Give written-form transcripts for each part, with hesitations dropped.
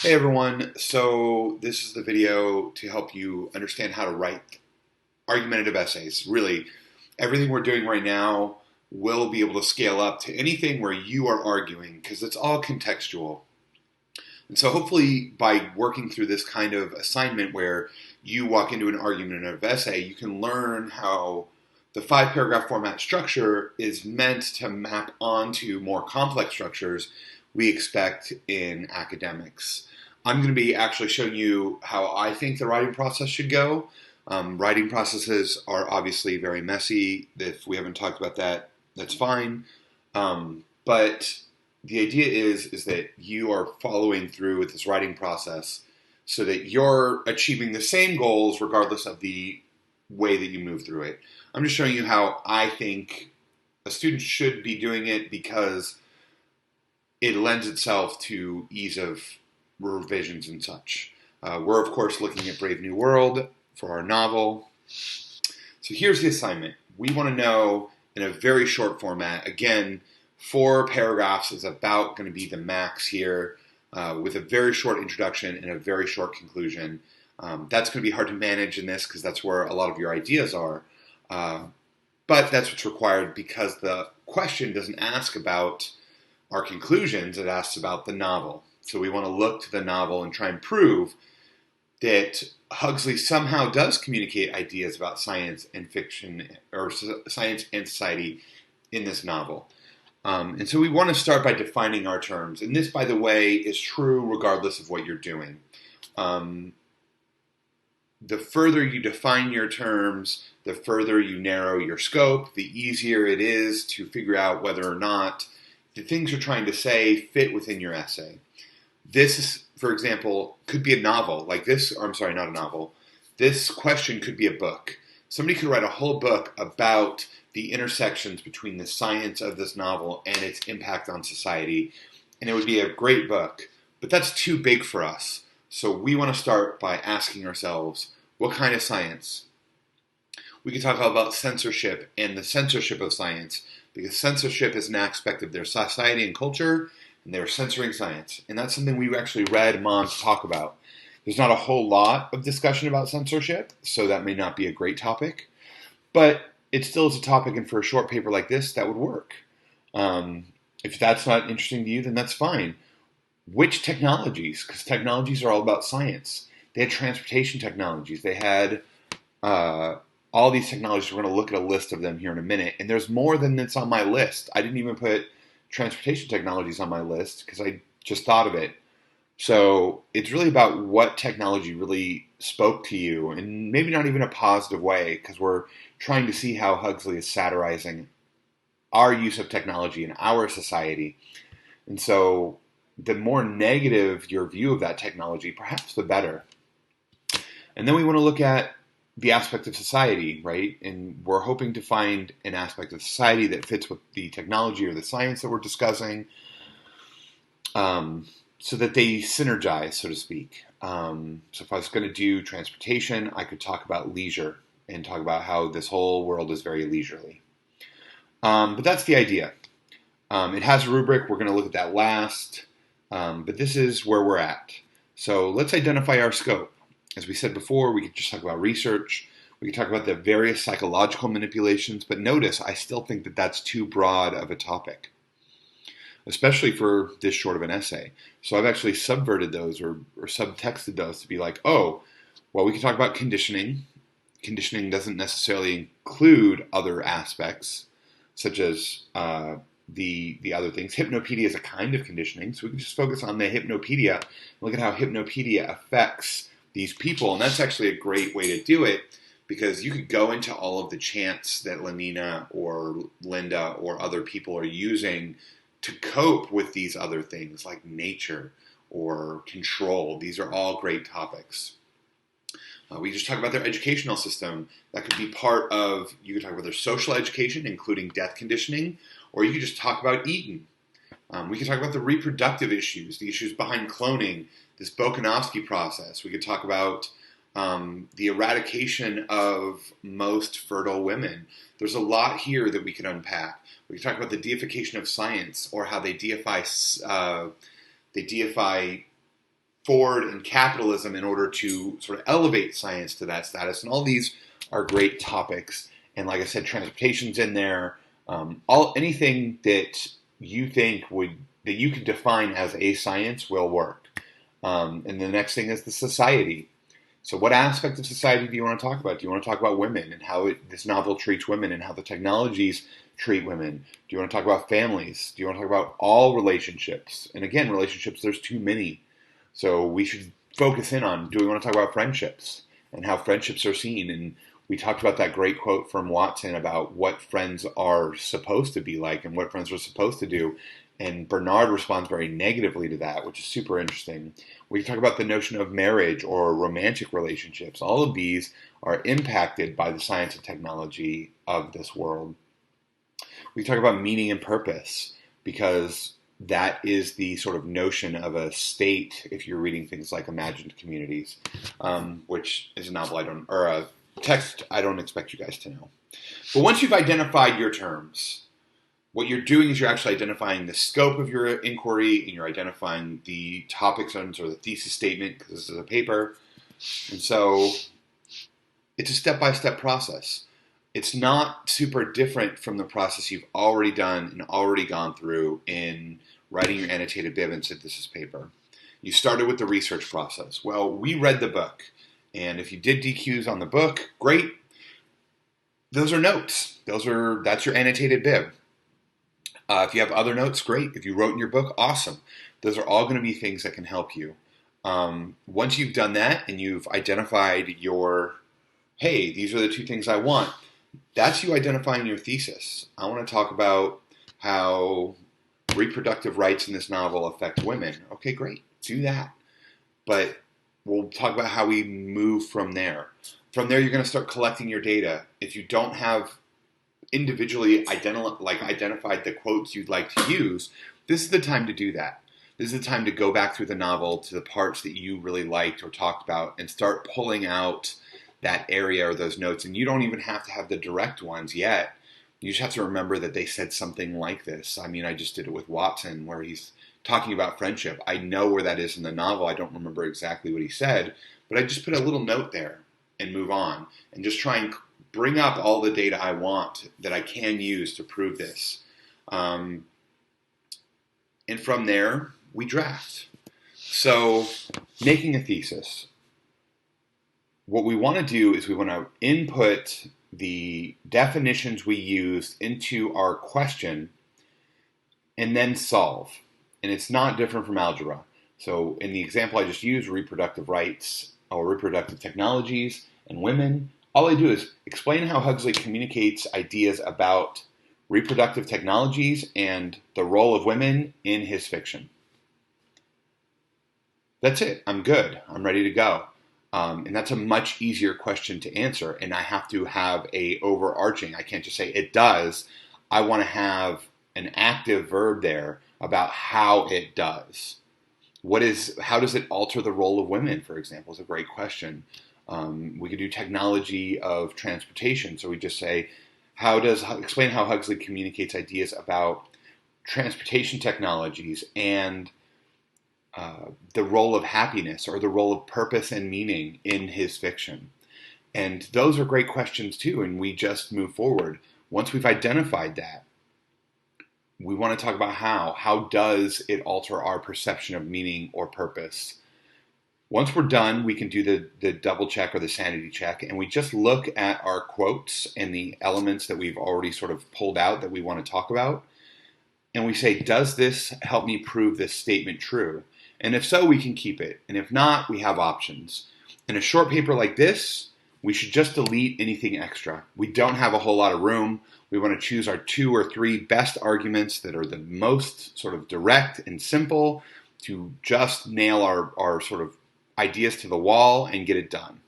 Hey everyone, so this is the video to help you understand how to write argumentative essays. Really, everything we're doing right now will be able to scale up to anything where you are arguing because it's all contextual. And so hopefully by working through this kind of assignment where you walk into an argumentative essay, you can learn how the 5 paragraph format structure is meant to map onto more complex structures we expect in academics. I'm going to be actually showing you how I think the writing process should go. Writing processes are obviously very messy. If we haven't talked about that, that's fine. But the idea is that you are following through with this writing process so that you're achieving the same goals regardless of the way that you move through it. I'm just showing you how I think a student should be doing it because it lends itself to ease of revisions and such. We're, of course, looking at Brave New World for our novel. So here's the assignment. We want to know in a very short format, again, 4 paragraphs is about going to be the max here, with a very short introduction and a very short conclusion. That's going to be hard to manage in this because that's where a lot of your ideas are. But that's what's required because the question doesn't ask about our conclusions, it asks about the novel. So we want to look to the novel and try and prove that Huxley somehow does communicate ideas about science and fiction, or science and society in this novel. And so we want to start by defining our terms. And this, by the way, is true regardless of what you're doing. The further you define your terms, the further you narrow your scope, the easier it is to figure out whether or not the things you're trying to say fit within your essay. This, for example, could be a novel like this, or I'm sorry, not a novel. This question could be a book. Somebody could write a whole book about the intersections between the science of this novel and its impact on society, and it would be a great book. But that's too big for us. So we want to start by asking ourselves, what kind of science? We can talk about censorship and the censorship of science, because censorship is an aspect of their society and culture, and they're censoring science. And that's something we actually read Mons talk about. There's not a whole lot of discussion about censorship, so that may not be a great topic, but it still is a topic, and for a short paper like this, that would work. If that's not interesting to you, then that's fine. Which technologies? Because technologies are all about science. They had transportation technologies. They had all these technologies. We're going to look at a list of them here in a minute. And there's more than that's on my list. I didn't even put transportation technologies on my list because I just thought of it. So it's really about what technology really spoke to you, and maybe not even a positive way, because we're trying to see how Huxley is satirizing our use of technology in our society. And so the more negative your view of that technology, perhaps the better. And then we want to look at the aspect of society, right? And we're hoping to find an aspect of society that fits with the technology or the science that we're discussing, so that they synergize, so to speak. So if I was going to do transportation, I could talk about leisure and talk about how this whole world is very leisurely. But that's the idea. It has a rubric. We're going to look at that last. But this is where we're at. So let's identify our scope. As we said before, we could just talk about research. We could talk about the various psychological manipulations. But notice, I still think that that's too broad of a topic, especially for this short of an essay. So I've actually subverted those or subtexted those to be like, oh, well, we can talk about conditioning. Conditioning doesn't necessarily include other aspects, such as the other things. Hypnopedia is a kind of conditioning, so we can just focus on the hypnopedia, look at how hypnopedia affects these people, and that's actually a great way to do it, because you could go into all of the chants that Lenina or Linda or other people are using to cope with these other things like nature or control. These are all great topics. We just talk about their educational system. That could be part of, you could talk about their social education, including death conditioning, or you could just talk about eating. We could talk about the reproductive issues, the issues behind cloning, this Bokanovsky process. We could talk about the eradication of most fertile women. There's a lot here that we could unpack. We could talk about the deification of science, or how they deify forward in capitalism in order to sort of elevate science to that status. And all these are great topics. And like I said, transportation's in there. Anything that you think that you could define as a science will work. And the next thing is the society. So what aspect of society do you want to talk about? Do you want to talk about women and how this novel treats women and how the technologies treat women? Do you want to talk about families? Do you want to talk about all relationships? And again, relationships, there's too many. So we should focus in on, do we want to talk about friendships and how friendships are seen? And we talked about that great quote from Watson about what friends are supposed to be like and what friends are supposed to do. And Bernard responds very negatively to that, which is super interesting. We talk about the notion of marriage or romantic relationships. All of these are impacted by the science and technology of this world. We talk about meaning and purpose because that is the sort of notion of a state if you're reading things like Imagined Communities, which is a novel or a text I don't expect you guys to know. But once you've identified your terms, what you're doing is you're actually identifying the scope of your inquiry and you're identifying the topics or the thesis statement because this is a paper. And so it's a step-by-step process. It's not super different from the process you've already done and already gone through in writing your annotated bib and synthesis paper. You started with the research process. Well, we read the book. And if you did DQs on the book, great. Those are notes. That's your annotated bib. If you have other notes, great. If you wrote in your book, awesome. Those are all going to be things that can help you. Once you've done that and you've identified hey, these are the two things I want, that's you identifying your thesis. I want to talk about how reproductive rights in this novel affect women. Okay, great. Do that. But we'll talk about how we move from there. From there, you're going to start collecting your data. If you don't have individually identified the quotes you'd like to use, this is the time to do that. This is the time to go back through the novel to the parts that you really liked or talked about and start pulling out that area or those notes. And you don't even have to have the direct ones yet. You just have to remember that they said something like this. I mean, I just did it with Watson where he's talking about friendship. I know where that is in the novel. I don't remember exactly what he said, but I just put a little note there and move on and just try and bring up all the data I want that I can use to prove this. And from there, we draft. So making a thesis. What we want to do is we want to input the definitions we used into our question and then solve. And it's not different from algebra. So in the example I just used, reproductive rights or reproductive technologies and women, all I do is explain how Huxley communicates ideas about reproductive technologies and the role of women in his fiction. That's it. I'm good. I'm ready to go. And that's a much easier question to answer. And I have to have a overarching. I can't just say it does. I want to have an active verb there about how it does. How does it alter the role of women, for example, is a great question. We could do technology of transportation. So we just say, explain how Huxley communicates ideas about transportation technologies and the role of happiness or the role of purpose and meaning in his fiction. And those are great questions too, and we just move forward. Once we've identified that, we want to talk about how does it alter our perception of meaning or purpose. Once we're done, we can do the double check or the sanity check, and we just look at our quotes and the elements that we've already sort of pulled out that we want to talk about, and we say, does this help me prove this statement true? And if so, we can keep it. And if not, we have options. In a short paper like this, we should just delete anything extra. We don't have a whole lot of room. We want to choose our 2 or 3 best arguments that are the most sort of direct and simple to just nail our sort of ideas to the wall and get it done.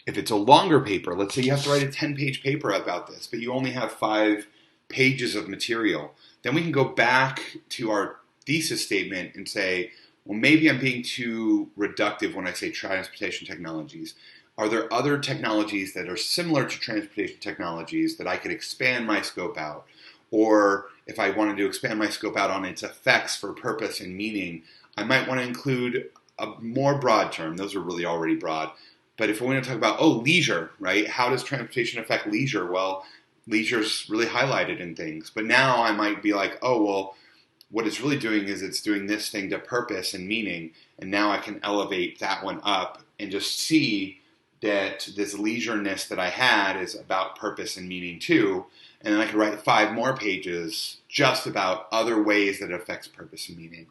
If it's a longer paper, let's say you have to write a 10-page paper about this, but you only have 5 pages of material, then we can go back to our thesis statement and say, well, maybe I'm being too reductive when I say transportation technologies. Are there other technologies that are similar to transportation technologies that I could expand my scope out? Or if I wanted to expand my scope out on its effects for purpose and meaning, I might want to include a more broad term. Those are really already broad. But if we want to talk about, leisure, right? How does transportation affect leisure? Well, leisure's really highlighted in things. But now I might be like, what it's really doing is it's doing this thing to purpose and meaning. And now I can elevate that one up and just see that this leisureness that I had is about purpose and meaning too. And then I could write 5 more pages just about other ways that it affects purpose and meaning.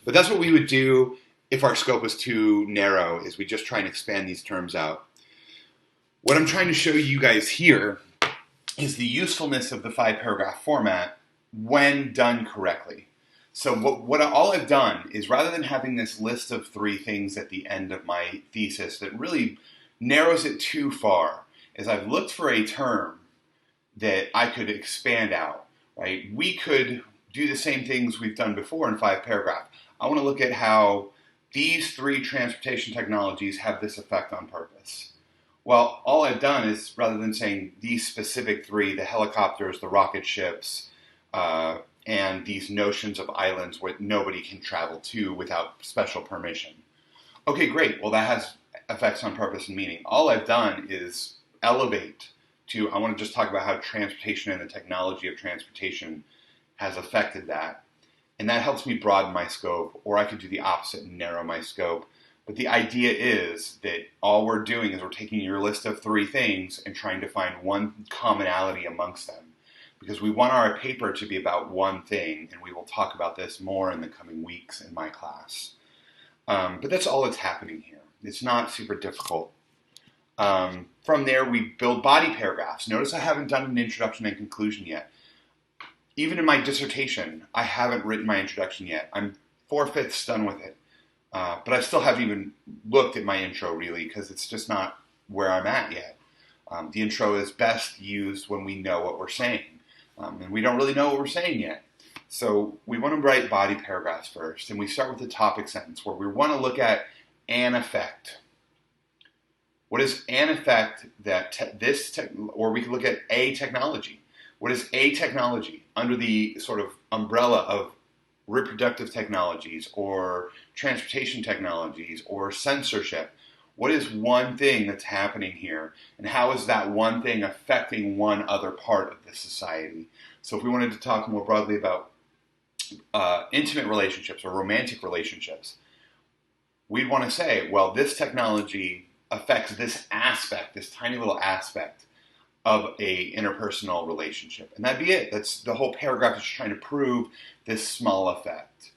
But that's what we would do if our scope was too narrow, is we just try and expand these terms out. What I'm trying to show you guys here is the usefulness of the 5-paragraph format when done correctly. So all I've done is, rather than having this list of 3 things at the end of my thesis that really narrows it too far, is I've looked for a term that I could expand out, right? We could do the same things we've done before in 5 paragraphs. I want to look at how these 3 transportation technologies have this effect on purpose. Well, all I've done is, rather than saying these specific 3, the helicopters, the rocket ships, and these notions of islands where nobody can travel to without special permission. Okay, great. Well, that has effects on purpose and meaning. All I've done is elevate to, I want to just talk about how transportation and the technology of transportation has affected that. And that helps me broaden my scope, or I could do the opposite and narrow my scope. But the idea is that all we're doing is we're taking your list of 3 things and trying to find one commonality amongst them. Because we want our paper to be about one thing, and we will talk about this more in the coming weeks in my class. But that's all that's happening here. It's not super difficult. From there, we build body paragraphs. Notice I haven't done an introduction and conclusion yet. Even in my dissertation, I haven't written my introduction yet. I'm 4/5 done with it. But I still haven't even looked at my intro, really, because it's just not where I'm at yet. The intro is best used when we know what we're saying. And we don't really know what we're saying yet. So we want to write body paragraphs first. And we start with the topic sentence, where we want to look at an effect. What is an effect that or we can look at a technology. What is a technology under the sort of umbrella of reproductive technologies or transportation technologies or censorship? What is one thing that's happening here, and how is that one thing affecting one other part of the society? So if we wanted to talk more broadly about intimate relationships or romantic relationships, we'd want to say, well, this technology affects this aspect, this tiny little aspect of a interpersonal relationship. And that'd be it. That's the whole paragraph is trying to prove this small effect.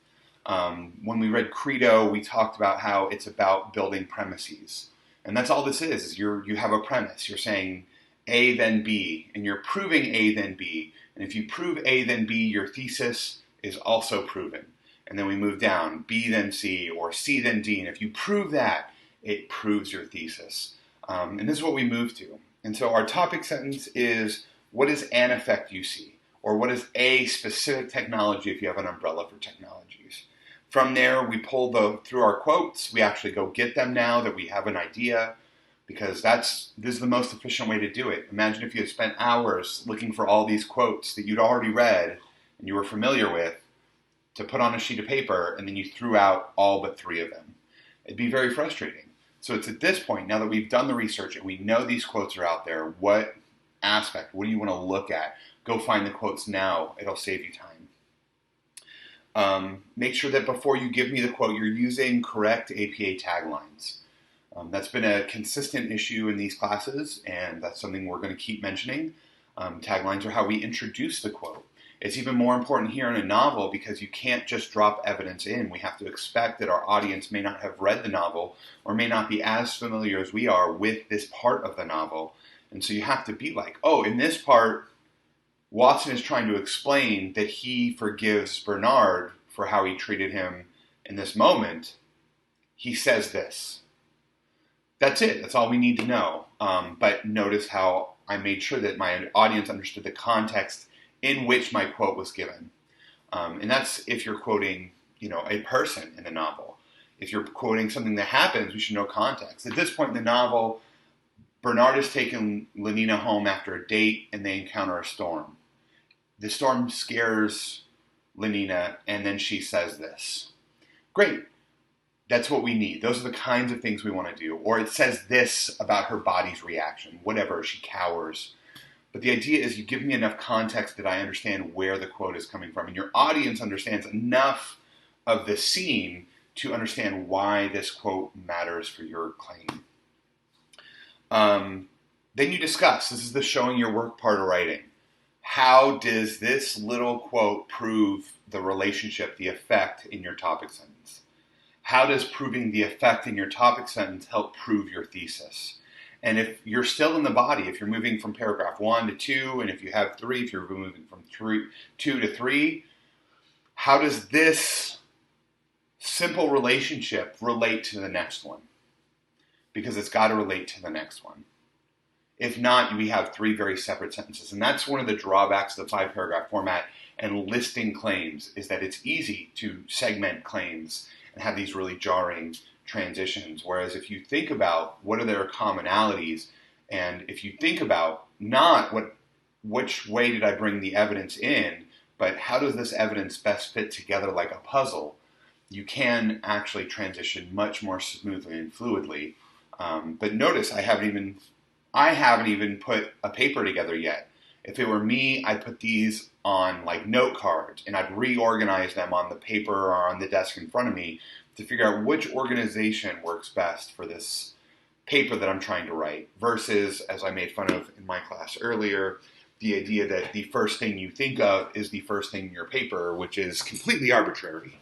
When we read Credo, we talked about how it's about building premises. And that's all this is you have a premise. You're saying A, then B, and you're proving A, then B. And if you prove A, then B, your thesis is also proven. And then we move down, B, then C, or C, then D. And if you prove that, it proves your thesis. And this is what we move to. And so our topic sentence is, what is an effect you see? Or what is a specific technology if you have an umbrella for technologies? From there, we pull through our quotes. We actually go get them now that we have an idea, because this is the most efficient way to do it. Imagine if you had spent hours looking for all these quotes that you'd already read and you were familiar with to put on a sheet of paper, and then you threw out all but 3 of them. It'd be very frustrating. So it's at this point, now that we've done the research and we know these quotes are out there, what aspect, what do you want to look at? Go find the quotes now. It'll save you time. Make sure that before you give me the quote, you're using correct APA taglines. That's been a consistent issue in these classes, and that's something we're going to keep mentioning. Taglines are how we introduce the quote. It's even more important here in a novel because you can't just drop evidence in. We have to expect that our audience may not have read the novel or may not be as familiar as we are with this part of the novel. And so you have to be like, in this part, Watson is trying to explain that he forgives Bernard for how he treated him in this moment. He says this. That's it. That's all we need to know. But notice how I made sure that my audience understood the context in which my quote was given. And that's if you're quoting, a person in the novel. If you're quoting something that happens, we should know context. At this point in the novel, Bernard has taken Lenina home after a date, and they encounter a storm. The storm scares Lenina, and then she says this. Great. That's what we need. Those are the kinds of things we want to do. Or it says this about her body's reaction, whatever, she cowers. But the idea is you give me enough context that I understand where the quote is coming from, and your audience understands enough of the scene to understand why this quote matters for your claim. Then you discuss. This is the showing your work part of writing. How does this little quote prove the relationship, the effect in your topic sentence? How does proving the effect in your topic sentence help prove your thesis? And if you're still in the body, if you're moving from paragraph 1 to 2, and if you have 3, if you're moving from 2 to 3, how does this simple relationship relate to the next one? Because it's got to relate to the next one. If not, we have 3 very separate sentences. And that's one of the drawbacks of the 5-paragraph format and listing claims, is that it's easy to segment claims and have these really jarring transitions. Whereas if you think about what are their commonalities, and if you think about not which way did I bring the evidence in, but how does this evidence best fit together like a puzzle, you can actually transition much more smoothly and fluidly. But notice I haven't even put a paper together yet. If it were me, I'd put these on like note cards, and I'd reorganize them on the paper or on the desk in front of me to figure out which organization works best for this paper that I'm trying to write, versus, as I made fun of in my class earlier, the idea that the first thing you think of is the first thing in your paper, which is completely arbitrary.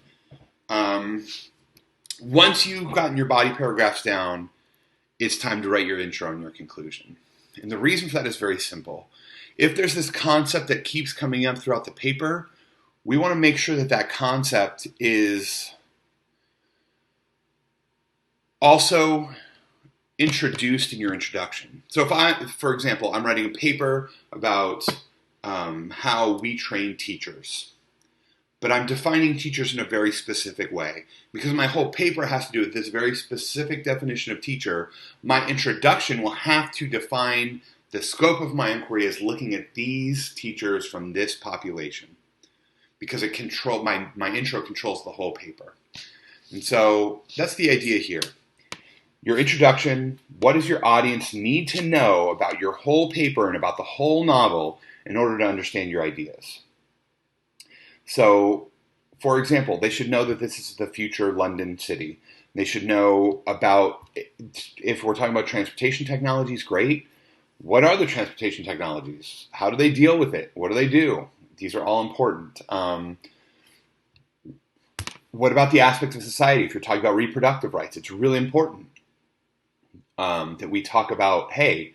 Once you've gotten your body paragraphs down, it's time to write your intro and your conclusion. And the reason for that is very simple. If there's this concept that keeps coming up throughout the paper, we want to make sure that that concept is also introduced in your introduction. So for example, I'm writing a paper about how we train teachers, but I'm defining teachers in a very specific way. Because my whole paper has to do with this very specific definition of teacher, my introduction will have to define the scope of my inquiry as looking at these teachers from this population. Because my intro controls the whole paper. And so that's the idea here. Your introduction, what does your audience need to know about your whole paper and about the whole novel in order to understand your ideas? So, for example, they should know that this is the future London city. They should know about, if we're talking about transportation technologies, great. What are the transportation technologies? How do they deal with it? What do they do? These are all important. What about the aspects of society? If you're talking about reproductive rights, it's really important that we talk about, hey,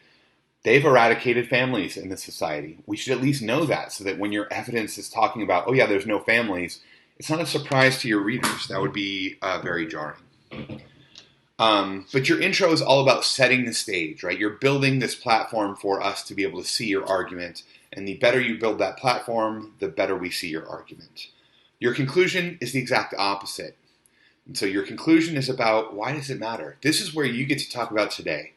they've eradicated families in this society. We should at least know that, so that when your evidence is talking about, oh yeah, there's no families, it's not a surprise to your readers. That would be very jarring. But your intro is all about setting the stage, right? You're building this platform for us to be able to see your argument. And the better you build that platform, the better we see your argument. Your conclusion is the exact opposite. And so your conclusion is about, why does it matter? This is where you get to talk about today.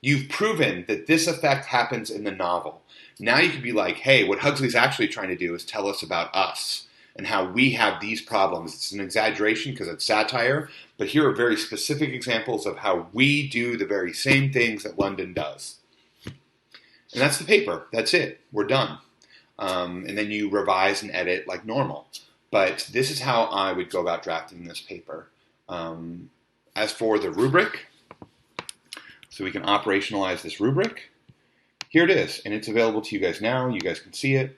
You've proven that this effect happens in the novel. Now you can be like, hey, what Huxley's actually trying to do is tell us about us and how we have these problems. It's an exaggeration because it's satire, but here are very specific examples of how we do the very same things that London does. And that's the paper. That's it. We're done. And then you revise and edit like normal. But this is how I would go about drafting this paper. As for the rubric, so we can operationalize this rubric, here it is. And it's available to you guys now. You guys can see it.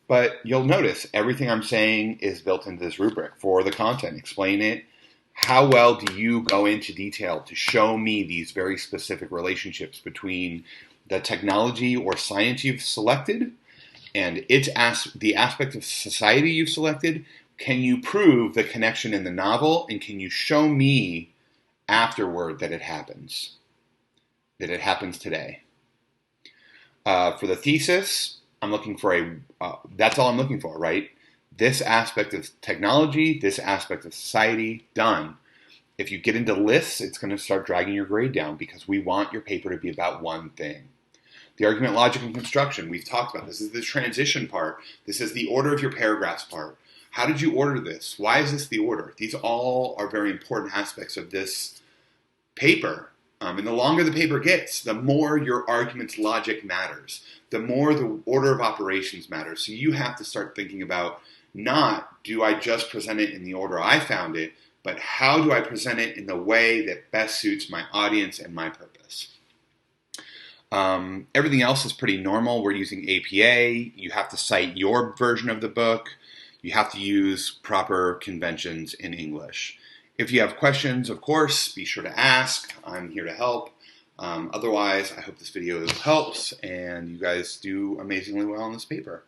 But you'll notice everything I'm saying is built into this rubric for the content. Explain it. How well do you go into detail to show me these very specific relationships between the technology or science you've selected and the aspect of society you've selected? Can you prove the connection in the novel, and can you show me afterward that it happens today? For the thesis, I'm looking for that's all I'm looking for, right? This aspect of technology, this aspect of society, done. If you get into lists, it's going to start dragging your grade down because we want your paper to be about one thing. The argument, logic, and construction, we've talked about. This is the transition part. This is the order of your paragraphs part. How did you order this? Why is this the order? These all are very important aspects of this paper. And the longer the paper gets, the more your argument's logic matters, the more the order of operations matters. So you have to start thinking about not, do I just present it in the order I found it, but how do I present it in the way that best suits my audience and my purpose? Everything else is pretty normal. We're using APA. You have to cite your version of the book. You have to use proper conventions in English. If you have questions, of course, be sure to ask. I'm here to help. Otherwise, I hope this video helps and you guys do amazingly well on this paper.